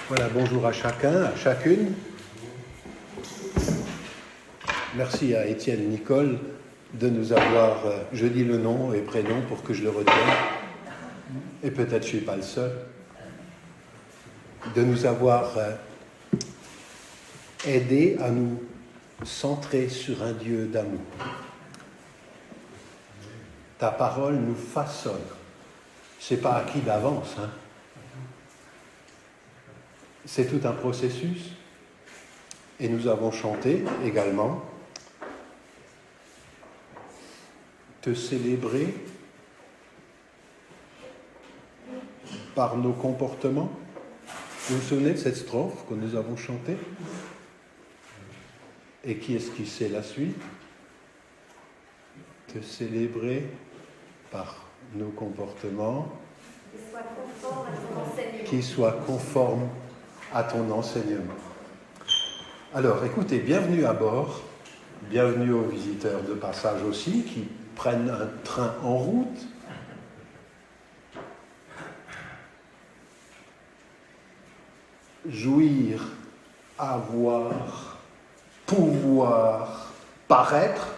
Voilà, bonjour à chacun, à chacune. Merci à Étienne Nicole de nous avoir, je dis le nom et prénom pour que je le retienne, et peut-être je ne suis pas le seul, de nous avoir aidé à nous centrer sur un Dieu d'amour. Ta parole nous façonne. C'est pas acquis d'avance, hein. C'est tout un processus. Et nous avons chanté également te célébrer par nos comportements. Vous vous souvenez de cette strophe que nous avons chantée? Et qui est-ce qui sait la suite? Te célébrer par nos comportements qui soient conformes à ton enseignement. Alors, écoutez, bienvenue à bord, bienvenue aux visiteurs de passage aussi, qui prennent un train en route. Jouir, avoir, pouvoir, paraître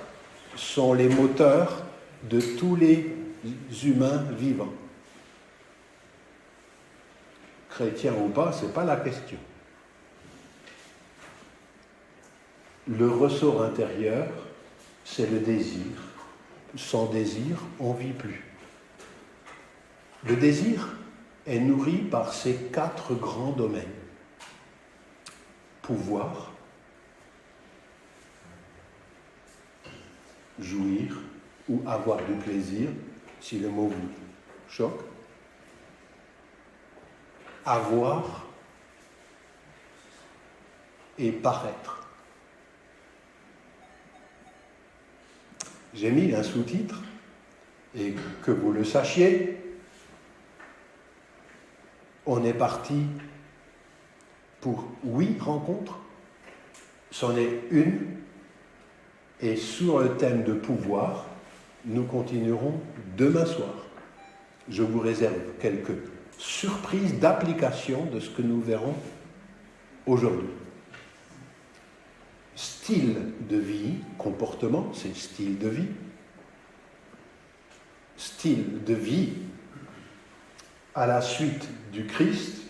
sont les moteurs de tous les humains vivants. Chrétiens ou pas, ce n'est pas la question. Le ressort intérieur, c'est le désir. Sans désir, on ne vit plus. Le désir est nourri par ces 4 grands domaines. Pouvoir, jouir ou avoir du plaisir, si le mot vous choque. Avoir et paraître. J'ai mis un sous-titre, et que vous le sachiez, on est parti pour 8 rencontres, c'en est une, et sur le thème de pouvoir, nous continuerons demain soir. Je vous réserve quelques surprises d'application de ce que nous verrons aujourd'hui. Style de vie, comportement, c'est style de vie. Style de vie à la suite du Christ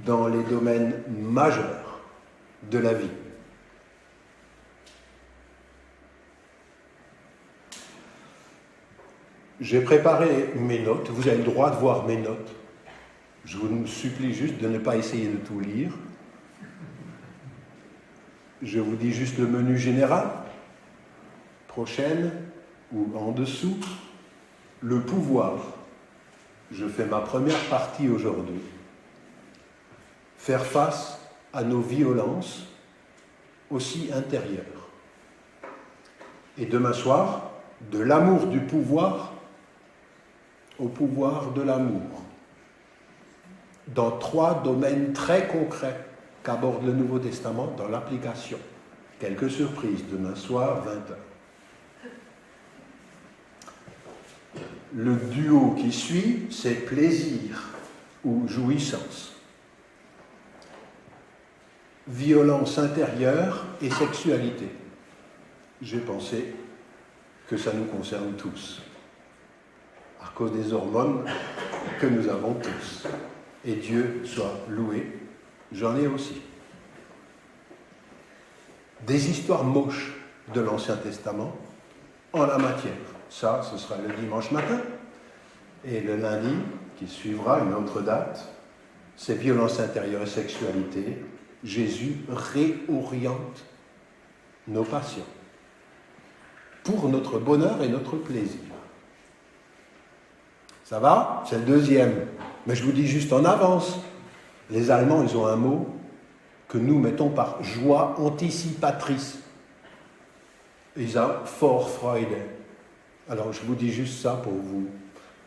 dans les domaines majeurs de la vie. J'ai préparé mes notes, vous avez le droit de voir mes notes. Je vous supplie juste de ne pas essayer de tout lire. Je vous dis juste le menu général, prochaine ou en dessous. Le pouvoir, je fais ma première partie aujourd'hui. Faire face à nos violences, aussi intérieures. Et demain soir, de l'amour du pouvoir au pouvoir de l'amour. Dans 3 domaines très concrets qu'aborde le Nouveau Testament dans l'application. Quelques surprises, demain soir, 20h. Le duo qui suit, c'est plaisir ou jouissance. Violence intérieure et sexualité. J'ai pensé que ça nous concerne tous, à cause des hormones que nous avons tous. Et Dieu soit loué. J'en ai aussi. Des histoires moches de l'Ancien Testament en la matière. Ça, ce sera le dimanche matin. Et le lundi, qui suivra une autre date, c'est violence intérieure et sexualité. Jésus réoriente nos passions pour notre bonheur et notre plaisir. Ça va? C'est le deuxième. Mais je vous dis juste en avance. Les Allemands, ils ont un mot que nous mettons par joie anticipatrice. Ils ont Vorfreude. Alors, je vous dis juste ça pour vous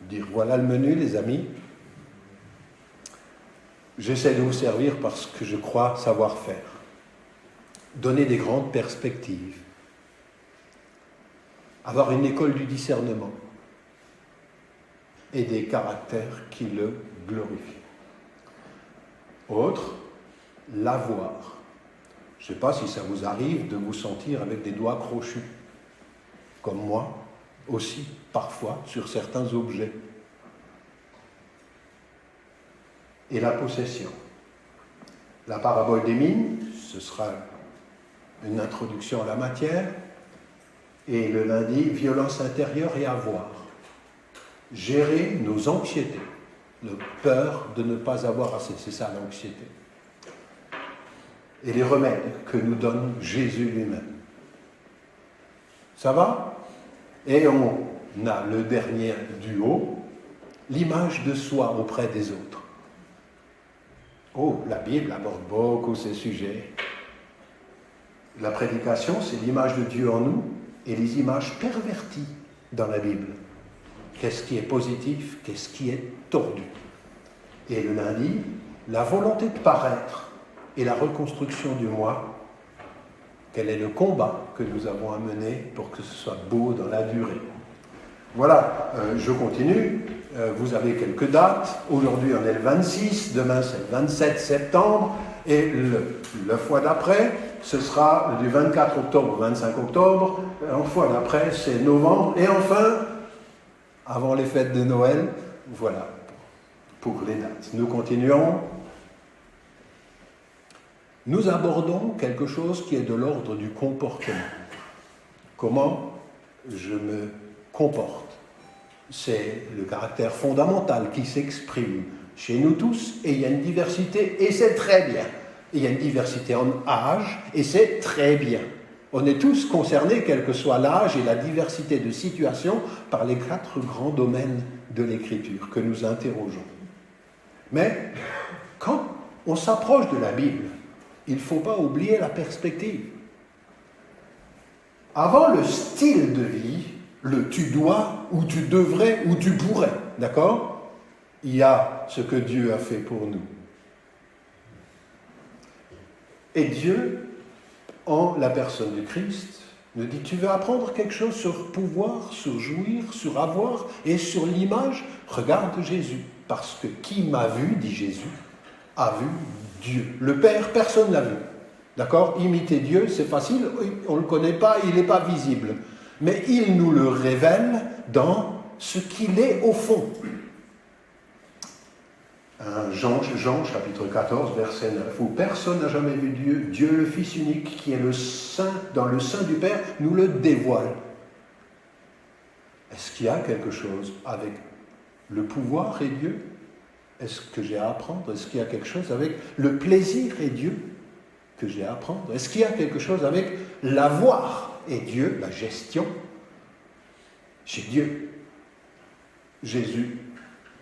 dire, voilà le menu, les amis. J'essaie de vous servir parce que je crois savoir faire. Donner des grandes perspectives. Avoir une école du discernement. Et des caractères qui le glorifient. Autre, l'avoir. Je ne sais pas si ça vous arrive de vous sentir avec des doigts crochus, comme moi aussi, parfois, sur certains objets. Et la possession. La parabole des mines, ce sera une introduction à la matière. Et le lundi, violence intérieure et avoir. Gérer nos anxiétés, la peur de ne pas avoir assez, c'est ça l'anxiété. Et les remèdes que nous donne Jésus lui-même. Ça va? Et on a le dernier du haut, l'image de soi auprès des autres. Oh, la Bible aborde beaucoup ces sujets. La prédication, c'est l'image de Dieu en nous et les images perverties dans la Bible. Qu'est-ce qui est positif, qu'est-ce qui est tordu. Et le lundi, la volonté de paraître et la reconstruction du moi. Quel est le combat que nous avons à mener pour que ce soit beau dans la durée. Voilà, je continue. Vous avez quelques dates. Aujourd'hui, on est le 26, demain, c'est le 27 septembre. Et la fois d'après, ce sera du 24 octobre au 25 octobre. La fois d'après, c'est novembre. Et enfin, avant les fêtes de Noël, voilà, pour les dates. Nous continuons. Nous abordons quelque chose qui est de l'ordre du comportement. Comment je me comporte. C'est le caractère fondamental qui s'exprime chez nous tous, et il y a une diversité, et c'est très bien. Il y a une diversité en âge, et c'est très bien. On est tous concernés, quel que soit l'âge et la diversité de situations, par les 4 grands domaines de l'Écriture que nous interrogeons. Mais quand on s'approche de la Bible, il ne faut pas oublier la perspective. Avant le style de vie, le tu dois, ou tu devrais, ou tu pourrais, d'accord? Il y a ce que Dieu a fait pour nous. Et Dieu, en la personne du Christ, nous dit, tu veux apprendre quelque chose sur pouvoir, sur jouir, sur avoir et sur l'image? Regarde Jésus, parce que qui m'a vu, dit Jésus, a vu Dieu. Le Père, personne ne l'a vu. D'accord? Imiter Dieu, c'est facile, on ne le connaît pas, il n'est pas visible. Mais il nous le révèle dans ce qu'il est au fond. Jean chapitre 14, verset 9, où personne n'a jamais vu Dieu, Dieu le Fils unique, qui est le Saint, dans le sein du Père, nous le dévoile. Est-ce qu'il y a quelque chose avec le pouvoir et Dieu? Est-ce que j'ai à apprendre? Est-ce qu'il y a quelque chose avec le plaisir et Dieu que j'ai à apprendre? Est-ce qu'il y a quelque chose avec l'avoir et Dieu, la gestion? Chez Dieu, Jésus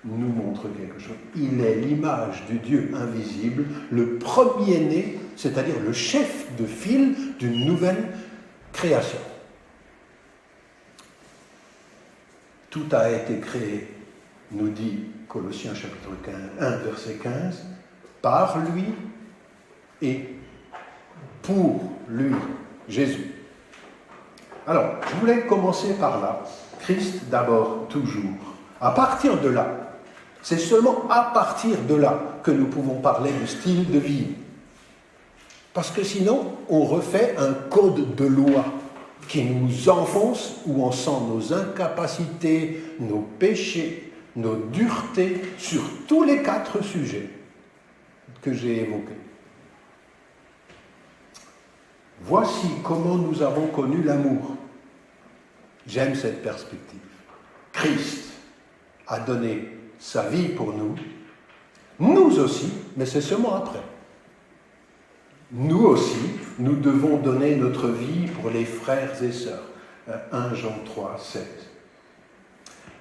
nous montre quelque chose. Il est l'image du Dieu invisible, le premier-né, c'est-à-dire le chef de file d'une nouvelle création. Tout a été créé, nous dit Colossiens chapitre 1, verset 15, par lui et pour lui, Jésus. Alors, je voulais commencer par là. Christ d'abord, toujours. À partir de là, c'est seulement à partir de là que nous pouvons parler de style de vie. Parce que sinon, on refait un code de loi qui nous enfonce, où on sent nos incapacités, nos péchés, nos duretés, sur tous les 4 sujets que j'ai évoqués. Voici comment nous avons connu l'amour. J'aime cette perspective. Christ a donné sa vie pour nous, nous aussi, mais c'est seulement après. Nous aussi, nous devons donner notre vie pour les frères et sœurs. 1 Jean 3, 7.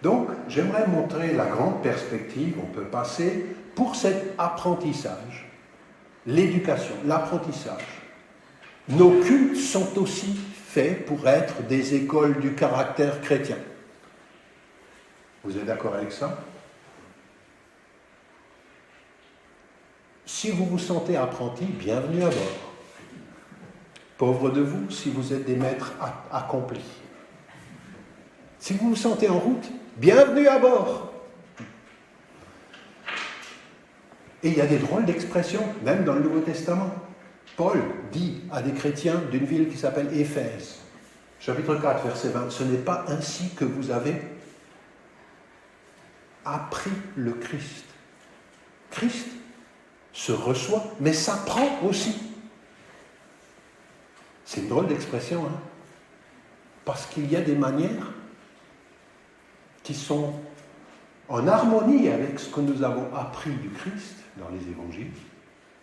Donc, j'aimerais montrer la grande perspective, on peut passer, pour cet apprentissage, l'éducation, l'apprentissage. Nos cultes sont aussi faits pour être des écoles du caractère chrétien. Vous êtes d'accord avec ça? Si vous vous sentez apprenti, bienvenue à bord. Pauvre de vous si vous êtes des maîtres accomplis. Si vous vous sentez en route, bienvenue à bord. Et il y a des drôles d'expressions, même dans le Nouveau Testament. Paul dit à des chrétiens d'une ville qui s'appelle Éphèse, chapitre 4, verset 20, « Ce n'est pas ainsi que vous avez appris le Christ. » Christ se reçoit, mais s'apprend aussi. C'est une drôle d'expression, hein? Parce qu'il y a des manières qui sont en harmonie avec ce que nous avons appris du Christ dans les évangiles,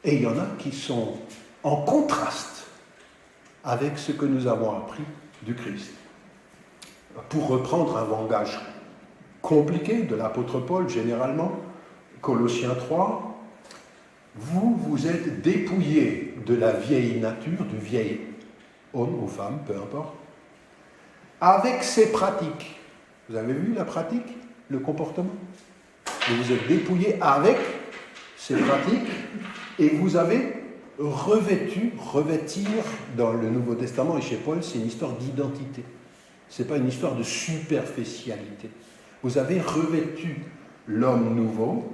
et il y en a qui sont en contraste avec ce que nous avons appris du Christ. Pour reprendre un langage compliqué de l'apôtre Paul, généralement, Colossiens 3, vous êtes dépouillés de la vieille nature, du vieil homme ou femme, peu importe, avec ses pratiques. Vous avez vu la pratique, le comportement? Vous êtes dépouillés avec ses pratiques et vous avez revêtir dans le Nouveau Testament et chez Paul, c'est une histoire d'identité. Ce n'est pas une histoire de superficialité. Vous avez revêtu l'homme nouveau,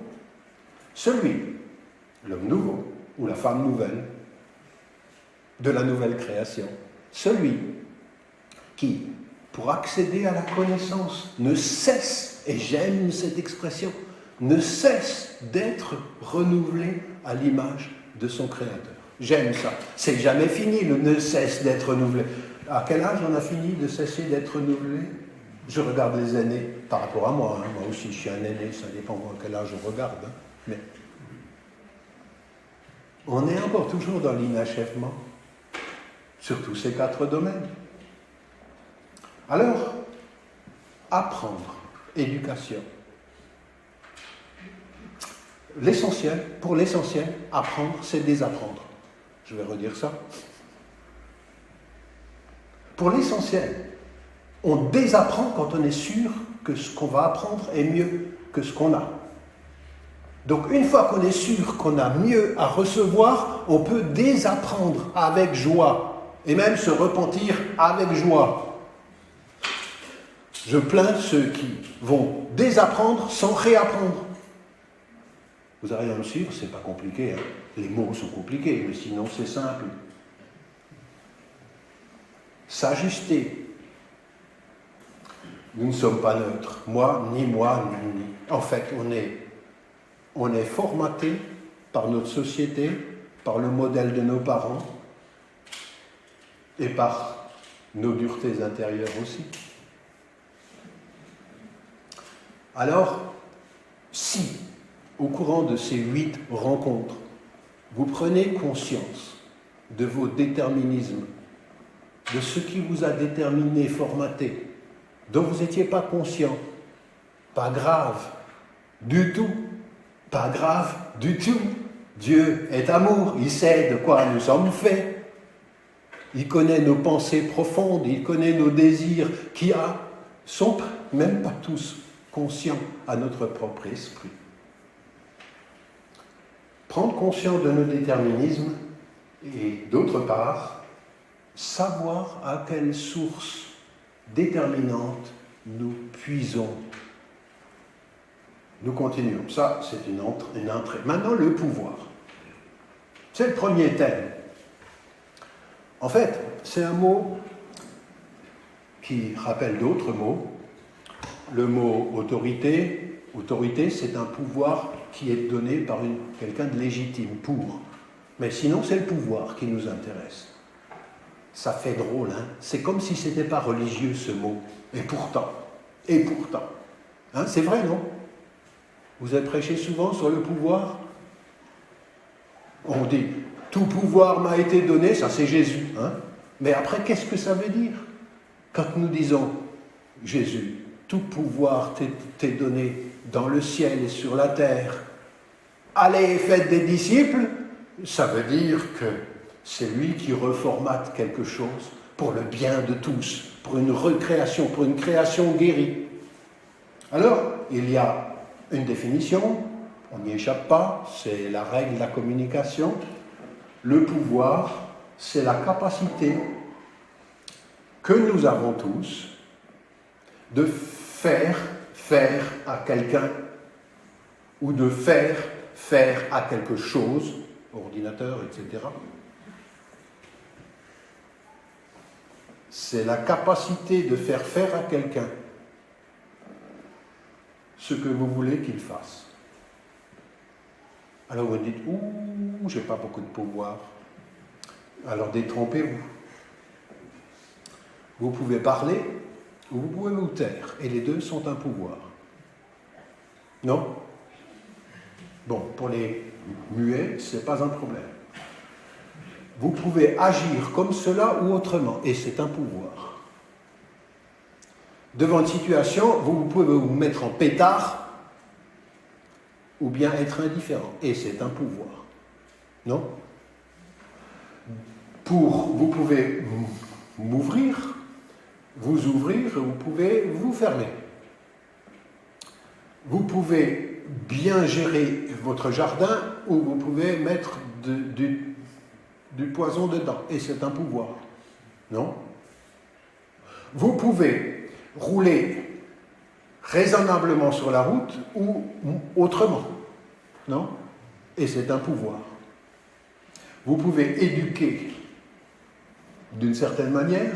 l'homme nouveau, ou la femme nouvelle, de la nouvelle création. Celui qui, pour accéder à la connaissance, ne cesse, et j'aime cette expression, ne cesse d'être renouvelé à l'image de son Créateur. J'aime ça. C'est jamais fini, le ne cesse d'être renouvelé. À quel âge on a fini de cesser d'être renouvelé? Je regarde les aînés par rapport à moi. Moi aussi, je suis un aîné, ça dépend à quel âge on regarde. Mais on est encore toujours dans l'inachèvement sur tous ces 4 domaines. Alors, apprendre, éducation. Pour l'essentiel, apprendre, c'est désapprendre. Je vais redire ça. Pour l'essentiel, on désapprend quand on est sûr que ce qu'on va apprendre est mieux que ce qu'on a. Donc une fois qu'on est sûr qu'on a mieux à recevoir, on peut désapprendre avec joie et même se repentir avec joie. Je plains ceux qui vont désapprendre sans réapprendre. Vous arrivez à me suivre, c'est pas compliqué, hein. Les mots sont compliqués, mais sinon c'est simple. S'ajuster. Nous ne sommes pas neutres, moi, ni. En fait, on est formaté par notre société, par le modèle de nos parents et par nos duretés intérieures aussi. Alors, si, au courant de ces 8 rencontres, vous prenez conscience de vos déterminismes, de ce qui vous a déterminé, formaté, dont vous n'étiez pas conscient, pas grave du tout, pas grave du tout. Dieu est amour, il sait de quoi nous sommes faits, il connaît nos pensées profondes, il connaît nos désirs qui sont même pas tous conscients à notre propre esprit. Prendre conscience de nos déterminismes et d'autre part, savoir à quelle source déterminante nous puisons. Nous continuons. Ça, c'est une entrée. Maintenant, le pouvoir. C'est le premier thème. En fait, c'est un mot qui rappelle d'autres mots. Le mot autorité. Autorité, c'est un pouvoir qui est donné par quelqu'un de légitime, pour. Mais sinon, c'est le pouvoir qui nous intéresse. Ça fait drôle, hein? C'est comme si ce n'était pas religieux, ce mot. Et pourtant. Hein, c'est vrai, non? Vous avez prêché souvent sur le pouvoir? On dit, tout pouvoir m'a été donné, ça c'est Jésus. Hein? Mais après, qu'est-ce que ça veut dire? Quand nous disons, Jésus, tout pouvoir t'est donné dans le ciel et sur la terre, allez et faites des disciples, ça veut dire que c'est lui qui reformate quelque chose pour le bien de tous, pour une recréation, pour une création guérie. Alors, il y a une définition, on n'y échappe pas, c'est la règle de la communication. Le pouvoir, c'est la capacité que nous avons tous de faire à quelqu'un ou de faire faire à quelque chose, ordinateur, etc. C'est la capacité de faire faire à quelqu'un ce que vous voulez qu'il fasse. Alors vous dites, ouh, j'ai pas beaucoup de pouvoir. Alors détrompez-vous. Vous pouvez parler ou vous pouvez vous taire. Et les deux sont un pouvoir. Non? Bon, pour les muets, ce n'est pas un problème. Vous pouvez agir comme cela ou autrement, et c'est un pouvoir. Devant une situation, vous pouvez vous mettre en pétard ou bien être indifférent, et c'est un pouvoir. Non? Vous pouvez m'ouvrir, vous ouvrir, vous pouvez vous fermer. Vous pouvez bien gérer votre jardin ou vous pouvez mettre du poison dedans, et c'est un pouvoir. Non? Vous pouvez rouler raisonnablement sur la route ou autrement. Non? Et c'est un pouvoir. Vous pouvez éduquer d'une certaine manière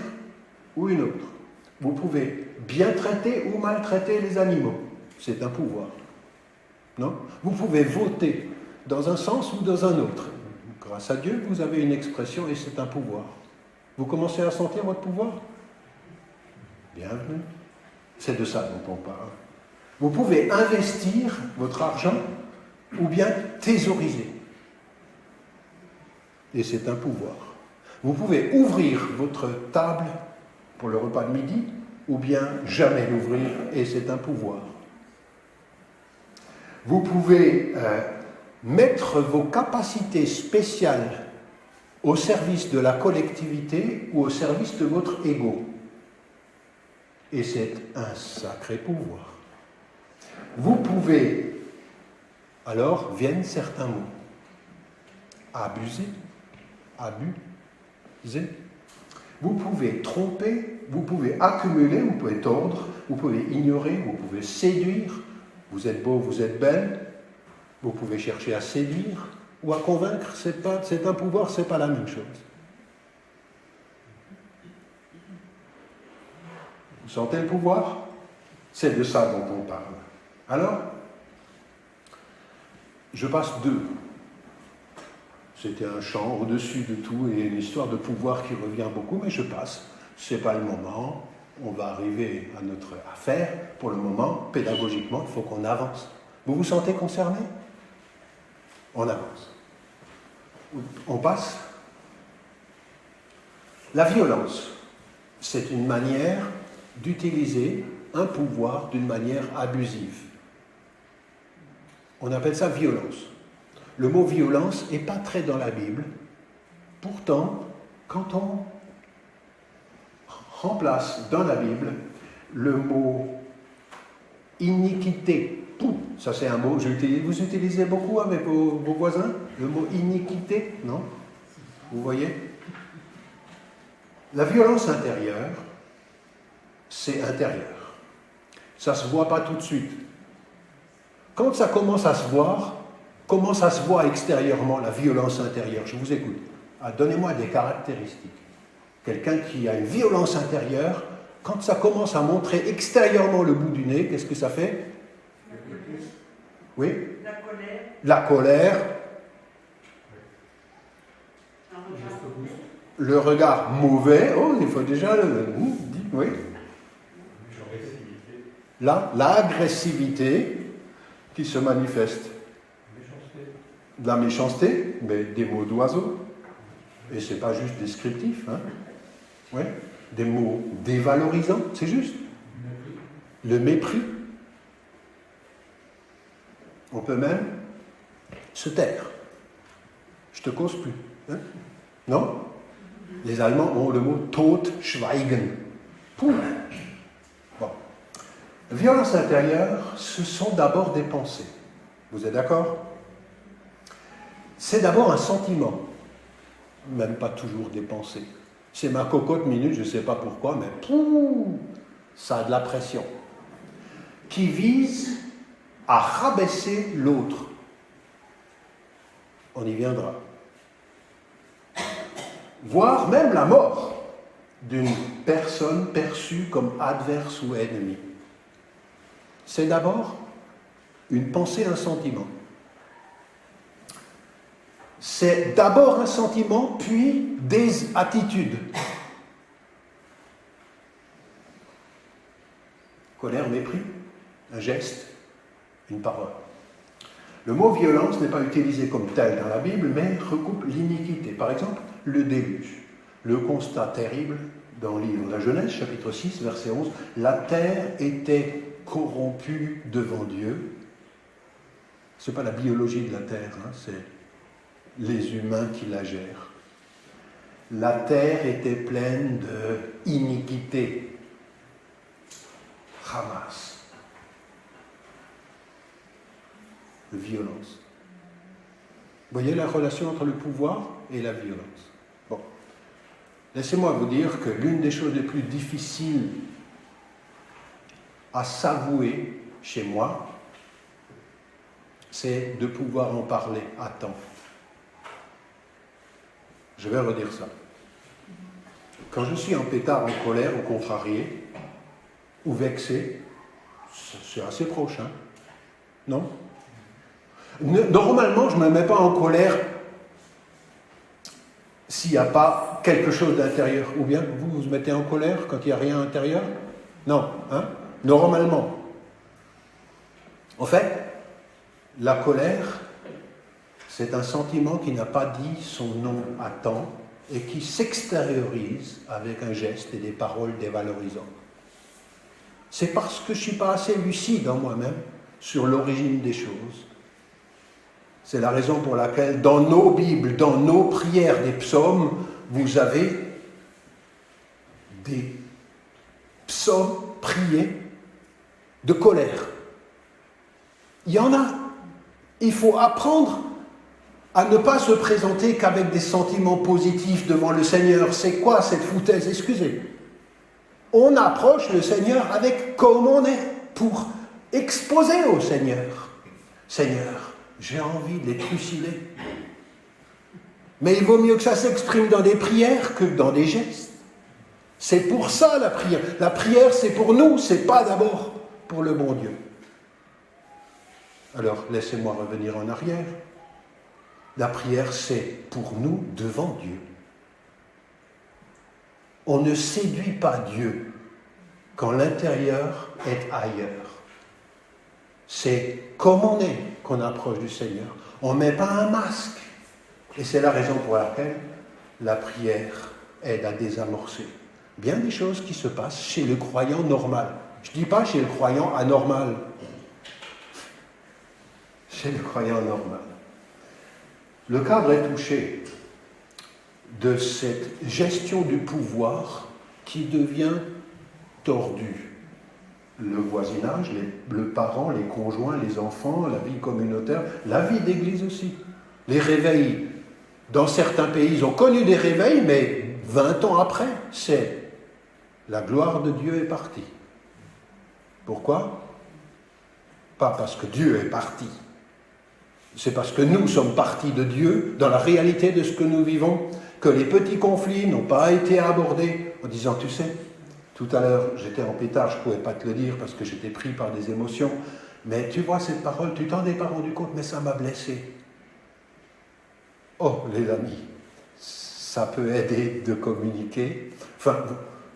ou une autre. Vous pouvez bien traiter ou maltraiter les animaux. C'est un pouvoir. Non? Vous pouvez voter dans un sens ou dans un autre. Grâce à Dieu, vous avez une expression et c'est un pouvoir. Vous commencez à sentir votre pouvoir? Bienvenue. C'est de ça dont on parle. Vous pouvez investir votre argent ou bien thésauriser. Et c'est un pouvoir. Vous pouvez ouvrir votre table pour le repas de midi ou bien jamais l'ouvrir et c'est un pouvoir. Vous pouvez mettre vos capacités spéciales au service de la collectivité ou au service de votre ego. Et c'est un sacré pouvoir. Vous pouvez, alors viennent certains mots, abuser, abuser. Vous pouvez tromper, vous pouvez accumuler, vous pouvez tordre, vous pouvez ignorer, vous pouvez séduire. Vous êtes beau, vous êtes belle. Vous pouvez chercher à séduire ou à convaincre. C'est un pouvoir, c'est pas la même chose. Vous sentez le pouvoir? C'est de ça dont on parle. Alors, je passe deux. C'était un chant au-dessus de tout et une histoire de pouvoir qui revient beaucoup, mais je passe. C'est pas le moment. On va arriver à notre affaire. Pour le moment, pédagogiquement, il faut qu'on avance. Vous vous sentez concerné? On avance. On passe. La violence, c'est une manière d'utiliser un pouvoir d'une manière abusive. On appelle ça violence. Le mot violence n'est pas très dans la Bible. Pourtant, quand on remplace dans la Bible le mot iniquité, ça c'est un mot, vous utilisez beaucoup avec vos voisins, le mot iniquité, non? Vous voyez? La violence intérieure, c'est intérieur. Ça ne se voit pas tout de suite. Quand ça commence à se voir, comment ça se voit extérieurement, la violence intérieure? Je vous écoute. Donnez-moi des caractéristiques. Quelqu'un qui a une violence intérieure, quand ça commence à montrer extérieurement le bout du nez, qu'est-ce que ça fait? Oui? La colère. La colère. Le regard mauvais. Oh, il faut déjà le... Oui. L'agressivité qui se manifeste. De la méchanceté, mais des mots d'oiseau. Et ce n'est pas juste descriptif. Hein? Ouais. Des mots dévalorisants, c'est juste. Le mépris. On peut même se taire. Je te cause plus. Hein? Non? Les Allemands ont le mot Totschweigen. Pouf. Bon. Violence intérieure, ce sont d'abord des pensées. Vous êtes d'accord? C'est d'abord un sentiment. Même pas toujours des pensées. C'est ma cocotte minute, je ne sais pas pourquoi, mais pouf, ça a de la pression. Qui vise à rabaisser l'autre. On y viendra. Voire même la mort d'une personne perçue comme adverse ou ennemie. C'est d'abord une pensée, un sentiment. C'est d'abord un sentiment, puis des attitudes. Colère, mépris, un geste, une parole. Le mot violence n'est pas utilisé comme tel dans la Bible, mais recoupe l'iniquité. Par exemple, le déluge, le constat terrible dans le livre de la Genèse, chapitre 6, verset 11. La terre était corrompue devant Dieu. Ce n'est pas la biologie de la terre, hein, c'est les humains qui la gèrent. La terre était pleine d'iniquité. Hamas. De violence. Vous voyez la relation entre le pouvoir et la violence. Bon. Laissez-moi vous dire que l'une des choses les plus difficiles à s'avouer chez moi, c'est de pouvoir en parler à temps. Je vais redire ça. Quand je suis en pétard, en colère, ou contrarié, ou vexé, c'est assez proche, hein? Non? Normalement, je ne me mets pas en colère s'il n'y a pas quelque chose d'intérieur. Ou bien, vous vous mettez en colère quand il n'y a rien à l'intérieur? Non, hein? Normalement. En fait, la colère, c'est un sentiment qui n'a pas dit son nom à temps et qui s'extériorise avec un geste et des paroles dévalorisantes. C'est parce que je ne suis pas assez lucide en moi-même sur l'origine des choses. C'est la raison pour laquelle dans nos Bibles, dans nos prières des psaumes, vous avez des psaumes priés de colère. Il y en a. Il faut apprendre à ne pas se présenter qu'avec des sentiments positifs devant le Seigneur. C'est quoi cette foutaise? Excusez. On approche le Seigneur avec comme on est, pour exposer au Seigneur. Seigneur, j'ai envie de les trucider. Mais il vaut mieux que ça s'exprime dans des prières que dans des gestes. C'est pour ça la prière. La prière, c'est pour nous, c'est pas d'abord pour le bon Dieu. Alors, laissez-moi revenir en arrière. La prière, c'est pour nous devant Dieu. On ne séduit pas Dieu quand l'intérieur est ailleurs. C'est comme on est qu'on approche du Seigneur. On ne met pas un masque. Et c'est la raison pour laquelle la prière aide à désamorcer bien des choses qui se passent chez le croyant normal. Je ne dis pas chez le croyant anormal. Chez le croyant normal. Le cadre est touché de cette gestion du pouvoir qui devient tordue. Le voisinage, le parent, les conjoints, les enfants, la vie communautaire, la vie d'église aussi. Les réveils, dans certains pays, ils ont connu des réveils, mais 20 ans après, c'est la gloire de Dieu est partie. Pourquoi? Pas parce que Dieu est parti. C'est parce que nous sommes partis de Dieu, dans la réalité de ce que nous vivons, que les petits conflits n'ont pas été abordés en disant, tu sais, tout à l'heure, j'étais en pétard, je ne pouvais pas te le dire parce que j'étais pris par des émotions, mais tu vois cette parole, tu t'en es pas rendu compte, mais ça m'a blessé. Oh, les amis, ça peut aider de communiquer. Enfin,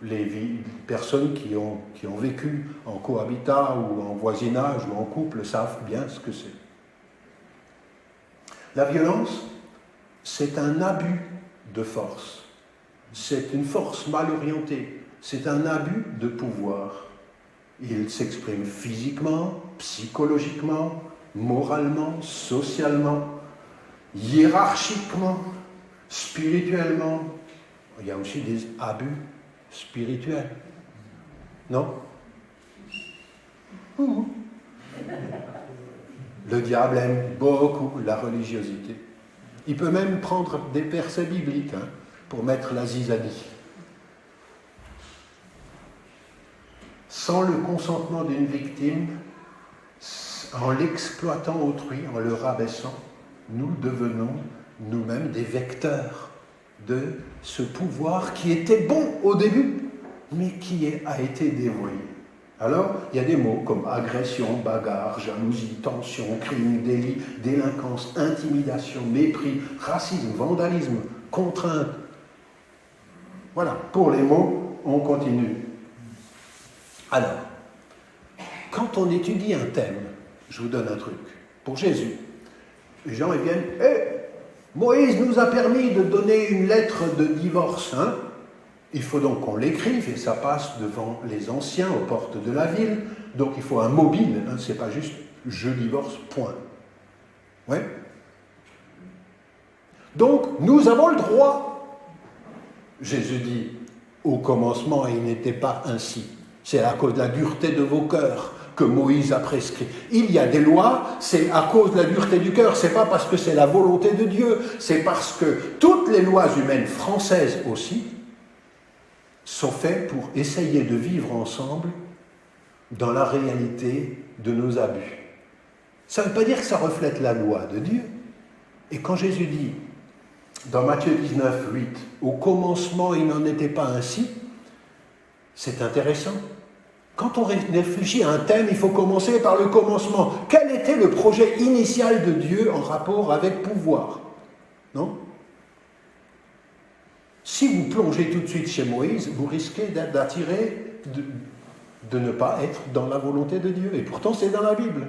les personnes qui ont vécu en cohabitat ou en voisinage ou en couple savent bien ce que c'est. La violence, c'est un abus de force. C'est une force mal orientée. C'est un abus de pouvoir. Il s'exprime physiquement, psychologiquement, moralement, socialement, hiérarchiquement, spirituellement. Il y a aussi des abus spirituels. Non? Le diable aime beaucoup la religiosité. Il peut même prendre des versets bibliques pour mettre la zizanie. Sans le consentement d'une victime, en l'exploitant autrui, en le rabaissant, nous devenons nous-mêmes des vecteurs de ce pouvoir qui était bon au début, mais qui a été dévoyé. Alors, il y a des mots comme agression, bagarre, jalousie, tension, crime, délit, délinquance, intimidation, mépris, racisme, vandalisme, contrainte. Voilà, pour les mots, on continue. Alors, quand on étudie un thème, je vous donne un truc, pour Jésus, les gens ils viennent, Moïse nous a permis de donner une lettre de divorce, hein. Il faut donc qu'on l'écrive, et ça passe devant les anciens aux portes de la ville. Donc il faut un mobile, hein, c'est pas juste « je divorce, point ». Ouais. Donc nous avons le droit. Jésus dit « au commencement, il n'était pas ainsi. C'est à cause de la dureté de vos cœurs que Moïse a prescrit. Il y a des lois, c'est à cause de la dureté du cœur, c'est pas parce que c'est la volonté de Dieu, c'est parce que toutes les lois humaines françaises aussi, sont faits pour essayer de vivre ensemble dans la réalité de nos abus. Ça ne veut pas dire que ça reflète la loi de Dieu. Et quand Jésus dit, dans Matthieu 19, 8, « Au commencement, il n'en était pas ainsi », c'est intéressant. Quand on réfléchit à un thème, il faut commencer par le commencement. Quel était le projet initial de Dieu en rapport avec pouvoir ? Non ? Si vous plongez tout de suite chez Moïse, vous risquez d'attirer, de ne pas être dans la volonté de Dieu. Et pourtant, c'est dans la Bible.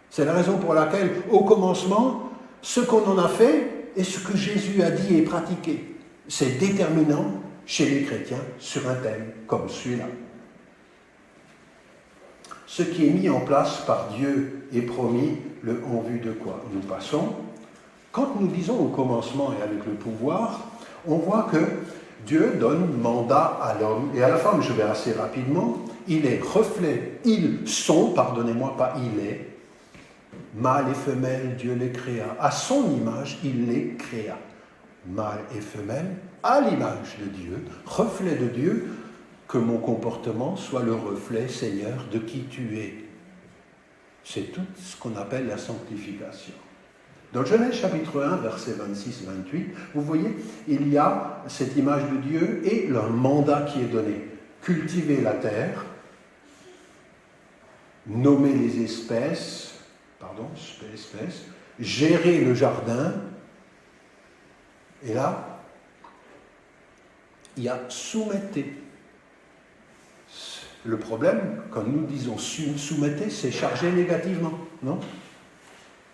C'est la raison pour laquelle, au commencement, ce qu'on en a fait et ce que Jésus a dit et pratiqué, c'est déterminant chez les chrétiens sur un thème comme celui-là. Ce qui est mis en place par Dieu est promis, en vue de quoi nous passons. Quand nous disons au commencement et avec le pouvoir, on voit que Dieu donne mandat à l'homme et à la femme. Je vais assez rapidement. Il est reflet, ils sont, pardonnez-moi, pas il est, mâle et femelle, Dieu les créa. À son image, il les créa. Mâle et femelle, à l'image de Dieu, reflet de Dieu, que mon comportement soit le reflet, Seigneur, de qui tu es. C'est tout ce qu'on appelle la sanctification. Dans Genèse chapitre 1, versets 26-28, vous voyez, il y a cette image de Dieu et le mandat qui est donné. Cultiver la terre, nommer les espèces, gérer le jardin, et là, il y a soumettez. Le problème, quand nous disons soumettez, c'est chargé négativement, non ?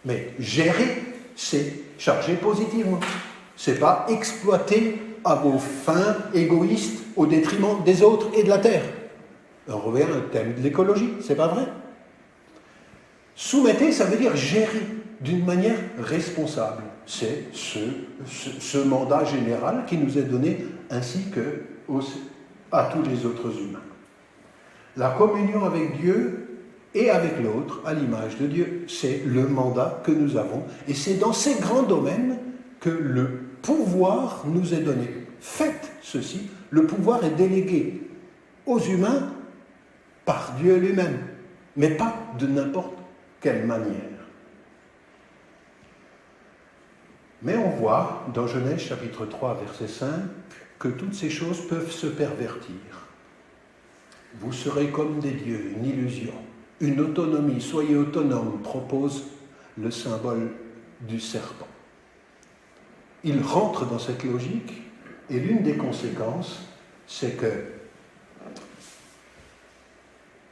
Mais gérer, c'est chargé positivement. C'est pas exploiter à vos fins égoïstes au détriment des autres et de la terre. On revient au thème de l'écologie, c'est pas vrai. Soumettez, ça veut dire gérer d'une manière responsable. C'est ce mandat général qui nous est donné ainsi à tous les autres humains. La communion avec Dieu et avec l'autre, à l'image de Dieu, c'est le mandat que nous avons. Et c'est dans ces grands domaines que le pouvoir nous est donné. Faites ceci, le pouvoir est délégué aux humains par Dieu lui-même, mais pas de n'importe quelle manière. Mais on voit dans Genèse chapitre 3, verset 5, que toutes ces choses peuvent se pervertir. Vous serez comme des dieux, une illusion, une autonomie, soyez autonome, propose le symbole du serpent. Il rentre dans cette logique et l'une des conséquences, c'est que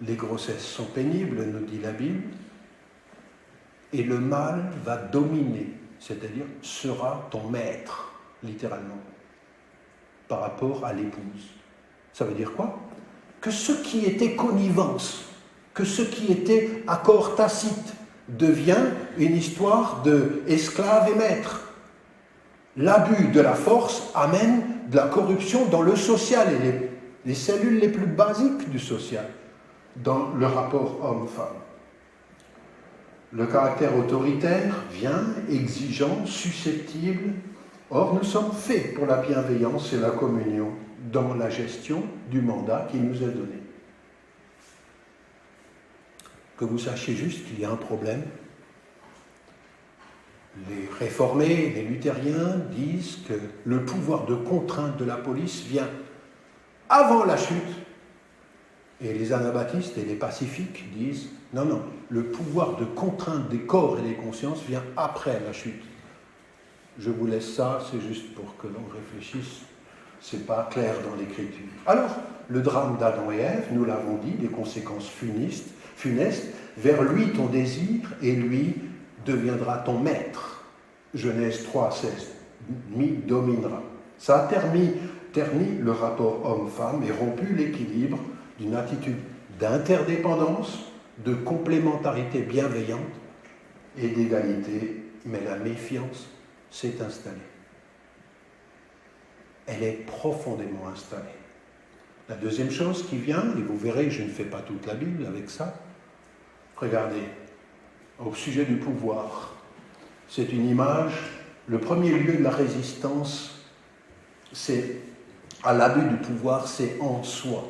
les grossesses sont pénibles, nous dit la Bible, et le mâle va dominer, c'est-à-dire sera ton maître, littéralement, par rapport à l'épouse. Ça veut dire quoi ? Que ce qui était connivence, que ce qui était accord tacite, devient une histoire de esclave et maître. L'abus de la force amène de la corruption dans le social et les cellules les plus basiques du social, dans le rapport homme-femme. Le caractère autoritaire vient, exigeant, susceptible. Or, nous sommes faits pour la bienveillance et la communion dans la gestion du mandat qui nous est donné. Que vous sachiez juste qu'il y a un problème. Les réformés, les luthériens disent que le pouvoir de contrainte de la police vient avant la chute. Et les anabaptistes et les pacifiques disent non, non, le pouvoir de contrainte des corps et des consciences vient après la chute. Je vous laisse ça, c'est juste pour que l'on réfléchisse. C'est pas clair dans l'écriture. Alors, le drame d'Adam et Ève, nous l'avons dit, des conséquences funestes, vers lui ton désir et lui deviendra ton maître. Genèse 3,16, m'y dominera. Ça a terni le rapport homme-femme et rompu l'équilibre d'une attitude d'interdépendance, de complémentarité bienveillante et d'égalité, mais la méfiance s'est installée. Elle est profondément installée. La deuxième chose qui vient, et vous verrez, je ne fais pas toute la Bible avec ça, regardez, au sujet du pouvoir, c'est une image, le premier lieu de la résistance, c'est à l'abus du pouvoir, c'est en soi.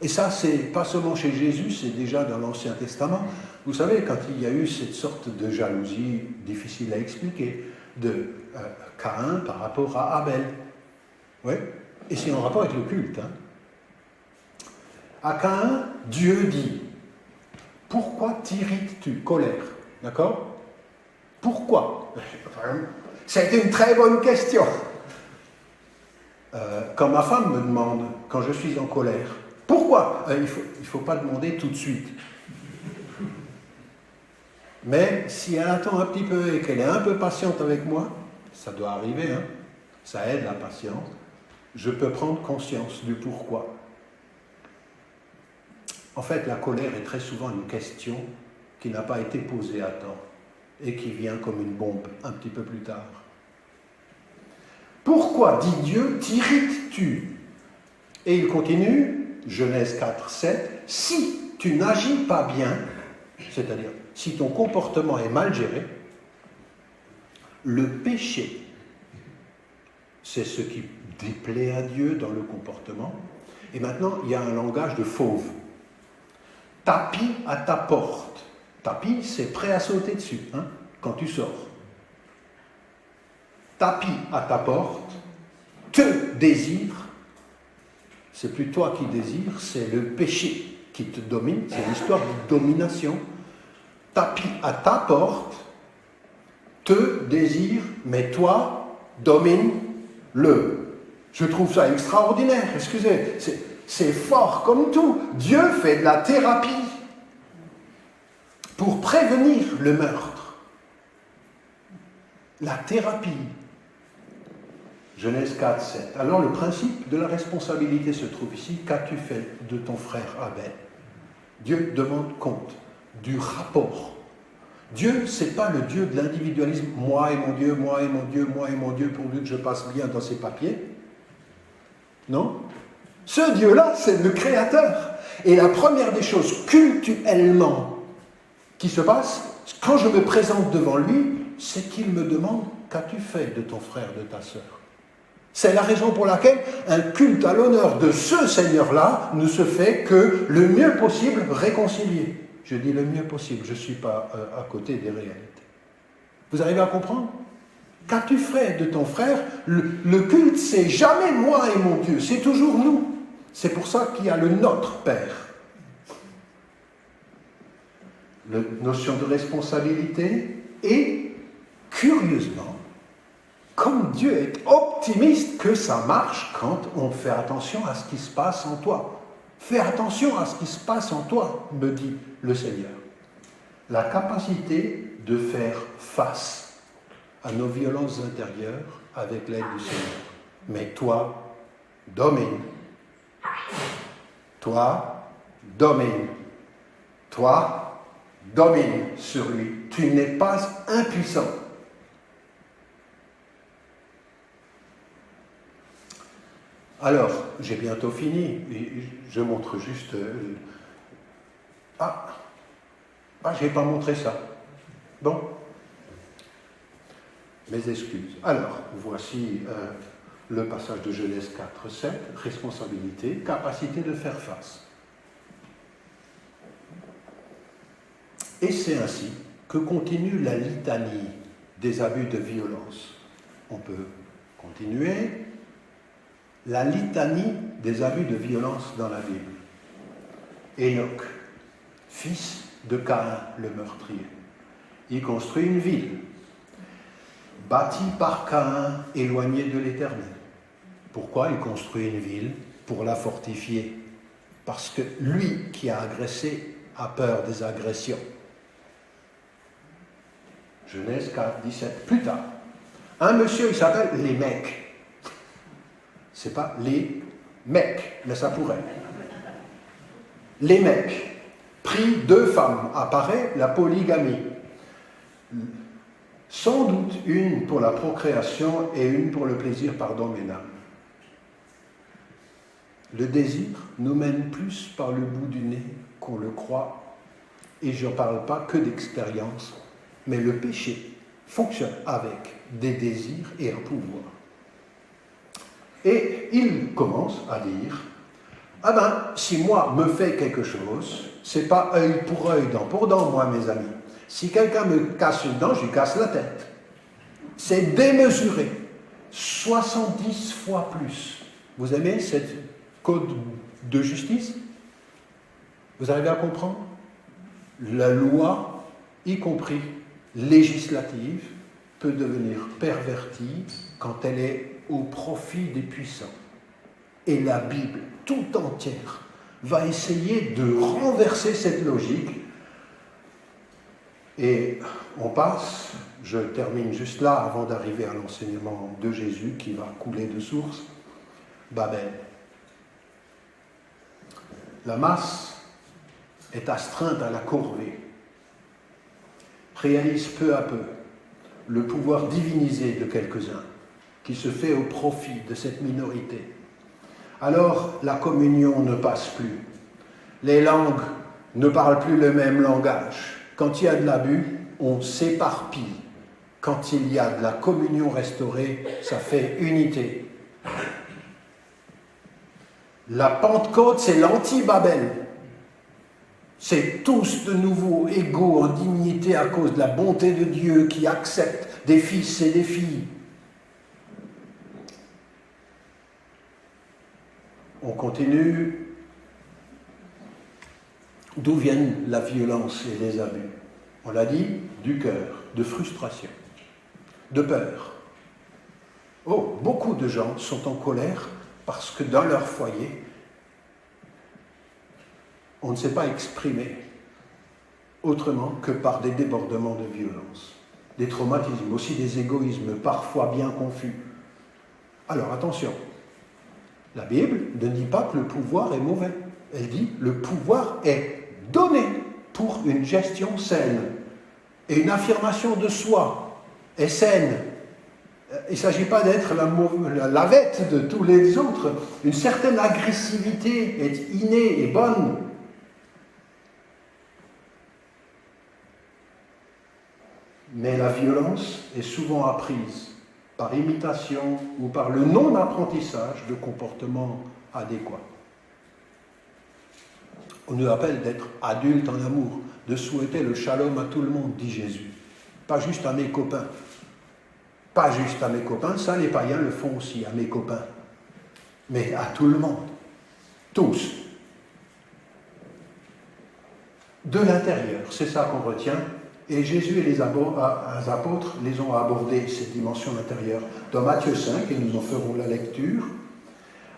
Et ça, c'est pas seulement chez Jésus, c'est déjà dans l'Ancien Testament. Vous savez, quand il y a eu cette sorte de jalousie difficile à expliquer, de Caïn par rapport à Abel. Oui, et c'est en rapport avec le culte. Hein. À Caïn, Dieu dit, pourquoi t'irrites-tu? Colère, d'accord? Pourquoi? C'était une très bonne question. Quand ma femme me demande, quand je suis en colère, pourquoi? Il faut pas demander tout de suite. Mais si elle attend un petit peu et qu'elle est un peu patiente avec moi, ça doit arriver, hein, ça aide la patience, je peux prendre conscience du pourquoi. En fait, la colère est très souvent une question qui n'a pas été posée à temps et qui vient comme une bombe un petit peu plus tard. Pourquoi, dit Dieu, t'irrites-tu? Et il continue, Genèse 4, 7, si tu n'agis pas bien, c'est-à-dire si ton comportement est mal géré, le péché, c'est ce qui déplaît à Dieu dans le comportement. Et maintenant, il y a un langage de fauve. Tapis à ta porte. Tapis, c'est prêt à sauter dessus, hein, quand tu sors. Tapis à ta porte, te désire, c'est plus toi qui désires, c'est le péché qui te domine, c'est l'histoire de domination. Tapis à ta porte, te désire, mais toi, domine-le. Je trouve ça extraordinaire, excusez, c'est fort comme tout. Dieu fait de la thérapie pour prévenir le meurtre. La thérapie. Genèse 4, 7. Alors le principe de la responsabilité se trouve ici. Qu'as-tu fait de ton frère Abel? Dieu demande compte du rapport. Dieu, ce n'est pas le Dieu de l'individualisme. Moi et mon Dieu, moi et mon Dieu, moi et mon Dieu, pourvu que je passe bien dans ces papiers. Non. Ce Dieu-là, c'est le Créateur. Et la première des choses cultuellement qui se passe, quand je me présente devant lui, c'est qu'il me demande « Qu'as-tu fait de ton frère, de ta sœur ?» C'est la raison pour laquelle un culte à l'honneur de ce Seigneur-là ne se fait que le mieux possible réconcilié. Je dis le mieux possible, je ne suis pas à côté des réalités. Vous arrivez à comprendre? Qu'as-tu fait de ton frère? Le culte, c'est jamais moi et mon Dieu, c'est toujours nous. C'est pour ça qu'il y a le Notre Père. La notion de responsabilité et, curieusement, comme Dieu est optimiste que ça marche quand on fait attention à ce qui se passe en toi. Fais attention à ce qui se passe en toi, me dit le Seigneur. La capacité de faire face à nos violences intérieures avec l'aide du Seigneur. Mais toi, domine. Toi, domine. Toi, domine sur lui. Tu n'es pas impuissant. Alors, j'ai bientôt fini, et je montre juste... je n'ai pas montré ça. Bon. Mes excuses. Alors, voici le passage de Genèse 4, 7, responsabilité, capacité de faire face. Et c'est ainsi que continue la litanie des abus de violence. On peut continuer. La litanie des abus de violence dans la Bible. Enoch, fils de Caïn, le meurtrier. Il construit une ville, bâtie par Caïn, éloignée de l'Éternel. Pourquoi il construit une ville? Pour la fortifier. Parce que lui qui a agressé a peur des agressions. Genèse 4, 17. Plus tard, un monsieur, il s'appelle les mecs. C'est pas les mecs, mais ça pourrait. Les mecs, pris 2 femmes, apparaît la polygamie. Sans doute une pour la procréation et une pour le plaisir par d'homme et d'âme. Le désir nous mène plus par le bout du nez qu'on le croit, et je ne parle pas que d'expérience, mais le péché fonctionne avec des désirs et un pouvoir. Et il commence à dire, ah ben, si moi me fait quelque chose, c'est pas œil pour œil, dent pour dent, moi, mes amis. Si quelqu'un me casse une dent, je lui casse la tête. C'est démesuré. 70 fois plus. Vous aimez cette code de justice? Vous arrivez à comprendre? La loi, y compris législative, peut devenir pervertie quand elle est au profit des puissants. Et la Bible, tout entière, va essayer de renverser cette logique. Et on passe, je termine juste là avant d'arriver à l'enseignement de Jésus qui va couler de source, Babel. La masse est astreinte à la corvée, réalise peu à peu le pouvoir divinisé de quelques-uns qui se fait au profit de cette minorité. Alors la communion ne passe plus. Les langues ne parlent plus le même langage. Quand il y a de l'abus, on s'éparpille. Quand il y a de la communion restaurée, ça fait unité. La Pentecôte, c'est l'anti-Babel. C'est tous de nouveau égaux en dignité à cause de la bonté de Dieu qui accepte des fils et des filles. On continue. D'où viennent la violence et les abus? On l'a dit, du cœur, de frustration, de peur. Oh, beaucoup de gens sont en colère parce que dans leur foyer, on ne s'est pas exprimé autrement que par des débordements de violence, des traumatismes, aussi des égoïsmes parfois bien confus. Alors attention, la Bible ne dit pas que le pouvoir est mauvais. Elle dit que le pouvoir est donné pour une gestion saine. Et une affirmation de soi est saine. Il ne s'agit pas d'être la vête de tous les autres. Une certaine agressivité est innée et bonne. Mais la violence est souvent apprise par imitation ou par le non-apprentissage de comportements adéquats. On nous appelle d'être adultes en amour, de souhaiter le shalom à tout le monde, dit Jésus. Pas juste à mes copains. Pas juste à mes copains, ça les païens le font aussi, à mes copains. Mais à tout le monde. Tous. De l'intérieur, c'est ça qu'on retient. Et Jésus et les apôtres les ont abordés, cette dimension intérieure. Dans Matthieu 5, et nous en ferons la lecture,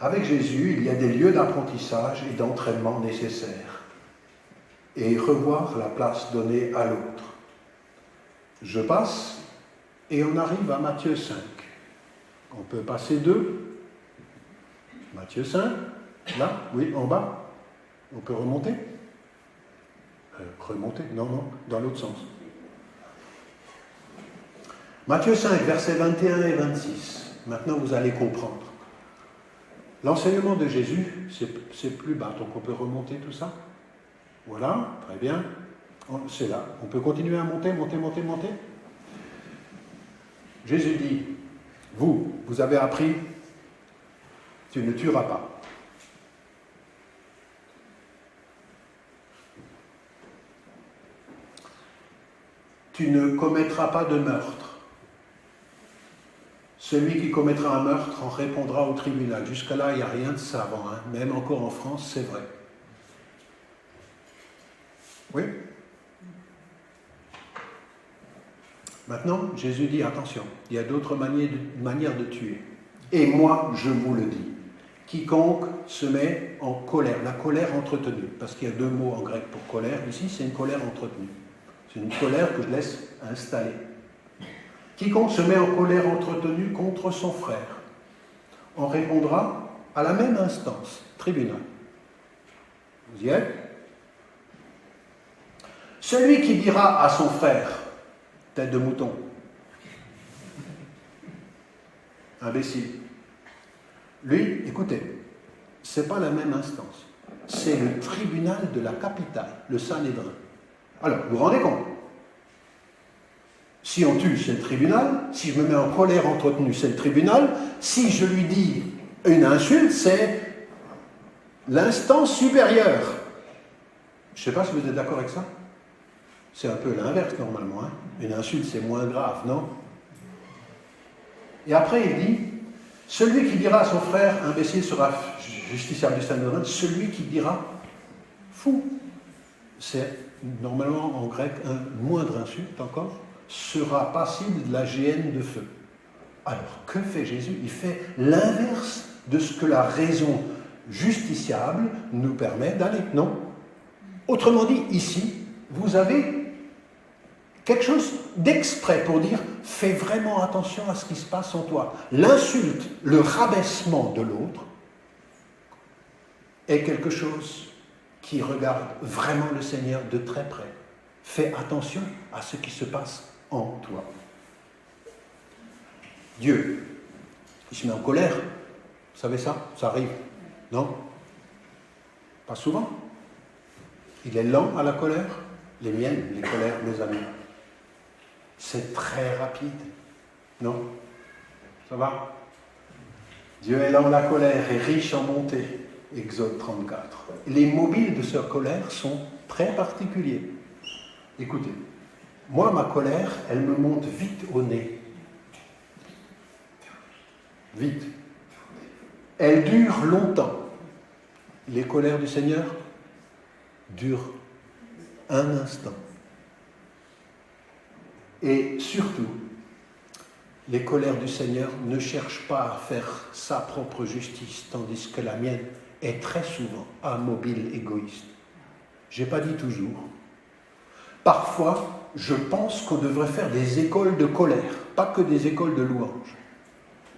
avec Jésus, il y a des lieux d'apprentissage et d'entraînement nécessaires. Et revoir la place donnée à l'autre. Je passe, et on arrive à Matthieu 5. On peut passer 2. Matthieu 5, là, oui, en bas. On peut remonter. Remonter, non, dans l'autre sens. Matthieu 5, versets 21 et 26. Maintenant, vous allez comprendre. L'enseignement de Jésus, c'est plus bas, donc on peut remonter tout ça. Voilà, très bien. C'est là. On peut continuer à monter. Jésus dit, vous avez appris, tu ne tueras pas. Tu ne commettras pas de meurtre. Celui qui commettra un meurtre en répondra au tribunal. Jusqu'à là, il n'y a rien de savant, hein. Même encore en France, c'est vrai. Oui. Maintenant, Jésus dit, attention, il y a d'autres manières de tuer. Et moi, je vous le dis, quiconque se met en colère, la colère entretenue, parce qu'il y a 2 mots en grec pour colère, ici c'est une colère entretenue. C'est une colère que je laisse installer. Quiconque se met en colère entretenue contre son frère en répondra à la même instance, tribunal. Vous y êtes? Celui qui dira à son frère, tête de mouton, imbécile, lui, écoutez, ce n'est pas la même instance. C'est le tribunal de la capitale, le Sanhédrin. Alors, vous vous rendez compte? Si on tue, c'est le tribunal. Si je me mets en colère entretenue, c'est le tribunal. Si je lui dis une insulte, c'est l'instance supérieure. Je ne sais pas si vous êtes d'accord avec ça. C'est un peu l'inverse normalement. Hein. Une insulte, c'est moins grave, non? Et après, il dit, celui qui dira à son frère, imbécile sera justiciable du Sanhédrin, celui qui dira fou, c'est normalement en grec une moindre insulte encore, sera passible de la géhenne de feu. Alors, que fait Jésus? Il fait l'inverse de ce que la raison justiciable nous permet d'aller, non? Autrement dit, ici, vous avez quelque chose d'exprès pour dire « fais vraiment attention à ce qui se passe en toi ». L'insulte, le rabaissement de l'autre est quelque chose qui regarde vraiment le Seigneur de très près. Fais attention à ce qui se passe en toi. Dieu, il se met en colère. Vous savez ça? Ça arrive. Non? Pas souvent. Il est lent à la colère. Les miennes, les colères, mes amis. C'est très rapide. Non? Ça va? Dieu est lent à la colère et riche en bonté. Exode 34. Les mobiles de sa colère sont très particuliers. Écoutez, moi, ma colère, elle me monte vite au nez. Vite. Elle dure longtemps. Les colères du Seigneur durent un instant. Et surtout, les colères du Seigneur ne cherchent pas à faire sa propre justice, tandis que la mienne est très souvent immobile, égoïste. Je n'ai pas dit toujours. Parfois, je pense qu'on devrait faire des écoles de colère, pas que des écoles de louange.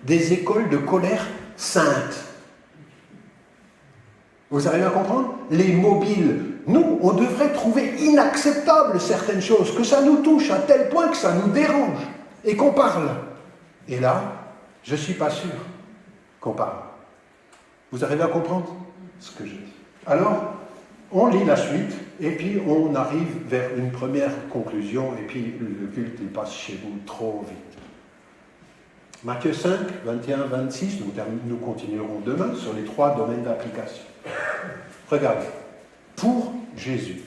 Des écoles de colère sainte. Vous arrivez à comprendre? Les mobiles, nous, on devrait trouver inacceptable certaines choses, que ça nous touche à tel point que ça nous dérange, et qu'on parle. Et là, je ne suis pas sûr qu'on parle. Vous arrivez à comprendre ce que je dis? Alors, on lit la suite, et puis on arrive vers une première conclusion, et puis le culte, il passe chez vous trop vite. Matthieu 5, 21, 26, nous continuerons demain sur les 3 domaines d'application. Regardez, pour Jésus,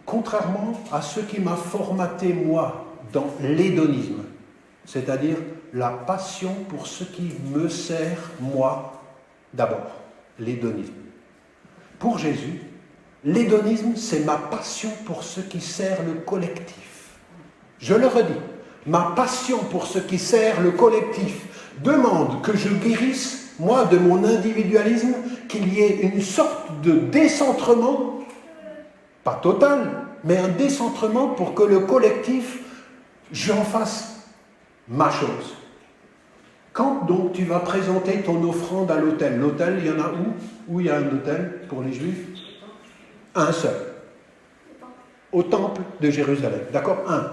contrairement à ce qui m'a formaté moi dans l'hédonisme, c'est-à-dire la passion pour ce qui me sert moi d'abord, l'hédonisme. Pour Jésus, l'hédonisme, c'est ma passion pour ce qui sert le collectif. Je le redis, ma passion pour ce qui sert le collectif demande que je guérisse, moi, de mon individualisme, qu'il y ait une sorte de décentrement, pas total, mais un décentrement pour que le collectif, j'en fasse ma chose. Quand donc tu vas présenter ton offrande à l'autel, l'autel, il y en a où? Où il y a un autel pour les Juifs? Un seul. Au temple de Jérusalem. D'accord? Un.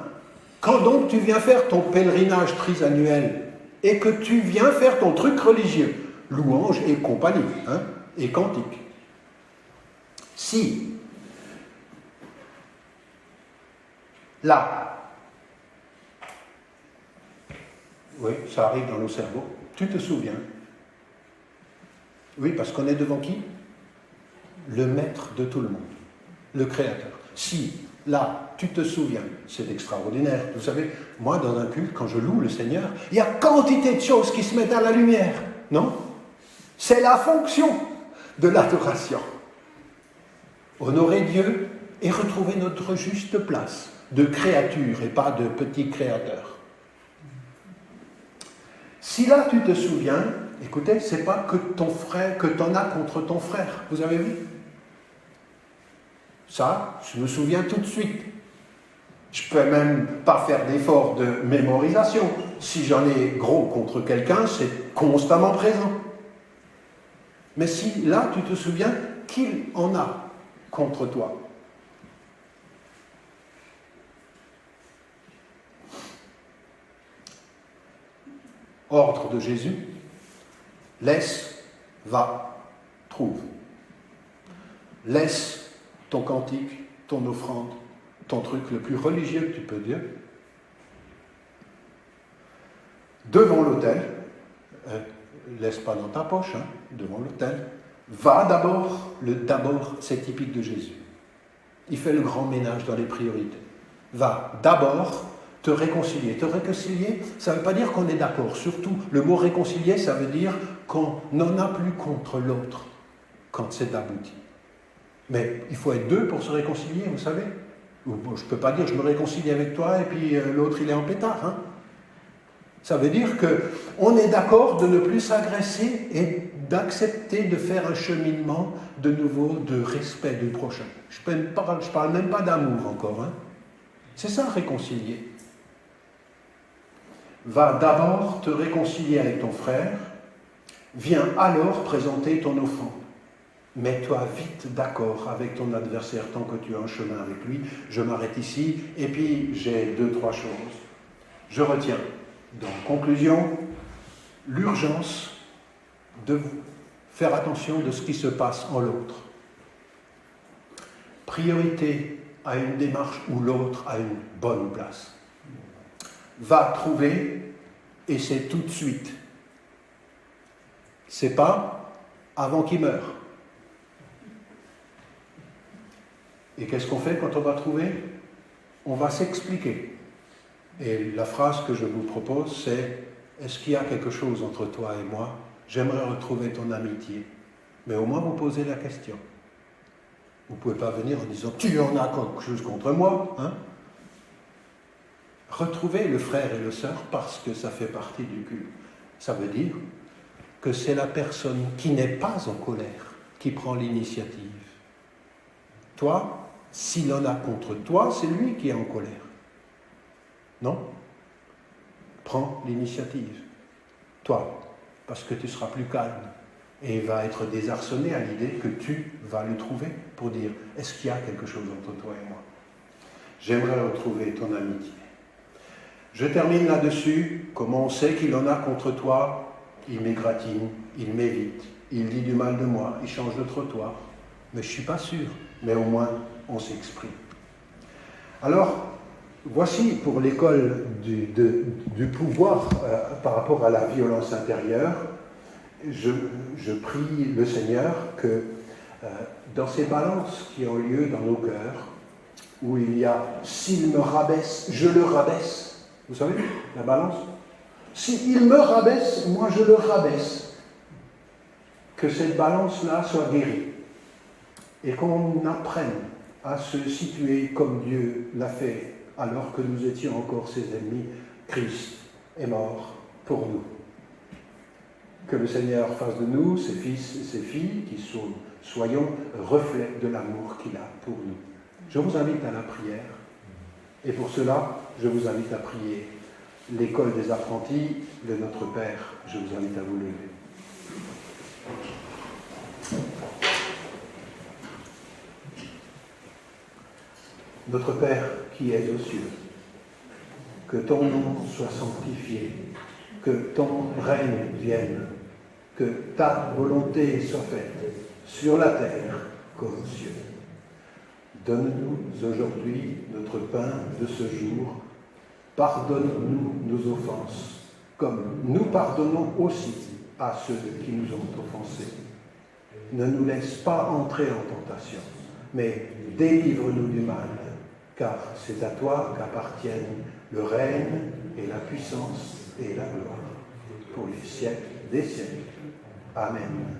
Quand donc tu viens faire ton pèlerinage trisannuel et que tu viens faire ton truc religieux, louange et compagnie, hein, et cantique. Si, là, oui, ça arrive dans nos cerveaux, tu te souviens? Oui, parce qu'on est devant qui? Le maître de tout le monde, le créateur. Si, là, tu te souviens, c'est extraordinaire. Vous savez, moi, dans un culte, quand je loue le Seigneur, il y a quantité de choses qui se mettent à la lumière, non? C'est la fonction de l'adoration. Honorer Dieu et retrouver notre juste place de créature et pas de petit créateur. Si là, tu te souviens, écoutez, c'est pas que ton frère, que t'en as contre ton frère, vous avez vu? Ça, je me souviens tout de suite. Je peux même pas faire d'effort de mémorisation. Si j'en ai gros contre quelqu'un, c'est constamment présent. Mais si là, tu te souviens qu'il en a contre toi. Ordre de Jésus, laisse, va, trouve. Laisse ton cantique, ton offrande, ton truc le plus religieux que tu peux dire, devant l'autel, laisse pas dans ta poche, devant l'autel, va d'abord, d'abord c'est typique de Jésus. Il fait le grand ménage dans les priorités. Va d'abord te réconcilier. Te réconcilier, ça ne veut pas dire qu'on est d'accord. Surtout, le mot réconcilier, ça veut dire qu'on n'en a plus contre l'autre quand c'est abouti. Mais il faut être deux pour se réconcilier, vous savez. Je ne peux pas dire je me réconcilie avec toi et puis l'autre il est en pétard. Ça veut dire qu'on est d'accord de ne plus s'agresser et d'accepter de faire un cheminement de nouveau de respect du prochain. Je parle même pas d'amour encore. C'est ça, réconcilier. Va d'abord te réconcilier avec ton frère, viens alors présenter ton offrande. Mets-toi vite d'accord avec ton adversaire tant que tu es en chemin avec lui. Je m'arrête ici et puis j'ai 2-3 choses. Je retiens, dans conclusion, l'urgence de faire attention de ce qui se passe en l'autre. Priorité à une démarche où l'autre a une bonne place. Va trouver et c'est tout de suite. C'est pas avant qu'il meure. Et qu'est-ce qu'on fait quand on va trouver? On va s'expliquer. Et la phrase que je vous propose, c'est « Est-ce qu'il y a quelque chose entre toi et moi? J'aimerais retrouver ton amitié. » Mais au moins vous posez la question. Vous ne pouvez pas venir en disant « Tu en as quelque chose contre moi ?» Retrouvez le frère et le sœur parce que ça fait partie du culte. Ça veut dire que c'est la personne qui n'est pas en colère qui prend l'initiative. Toi, s'il en a contre toi, c'est lui qui est en colère. Non? Prends l'initiative. Toi, parce que tu seras plus calme. Et il va être désarçonné à l'idée que tu vas le trouver pour dire « Est-ce qu'il y a quelque chose entre toi et moi ?» J'aimerais retrouver ton amitié. Je termine là-dessus. Comment on sait qu'il en a contre toi? Il m'égratine, il m'évite, il dit du mal de moi, il change de trottoir. Mais je ne suis pas sûr. Mais au moins, on s'exprime. Alors, voici pour l'école du pouvoir par rapport à la violence intérieure, je prie le Seigneur que dans ces balances qui ont lieu dans nos cœurs, où il y a « s'il me rabaisse, je le rabaisse », vous savez, la balance. S'il me rabaisse, moi je le rabaisse. Que cette balance-là soit guérie. Et qu'on apprenne à se situer comme Dieu l'a fait, alors que nous étions encore ses ennemis. Christ est mort pour nous. Que le Seigneur fasse de nous, ses fils et ses filles, qui soyons reflets de l'amour qu'il a pour nous. Je vous invite à la prière. Et pour cela, je vous invite à prier l'école des apprentis, le Notre Père. Je vous invite à vous lever. Notre Père qui es aux cieux, que ton nom soit sanctifié, que ton règne vienne, que ta volonté soit faite sur la terre comme aux cieux. Donne-nous aujourd'hui notre pain de ce jour. Pardonne-nous nos offenses, comme nous pardonnons aussi à ceux qui nous ont offensés. Ne nous laisse pas entrer en tentation, mais délivre-nous du mal, car c'est à toi qu'appartiennent le règne et la puissance et la gloire pour les siècles des siècles. Amen.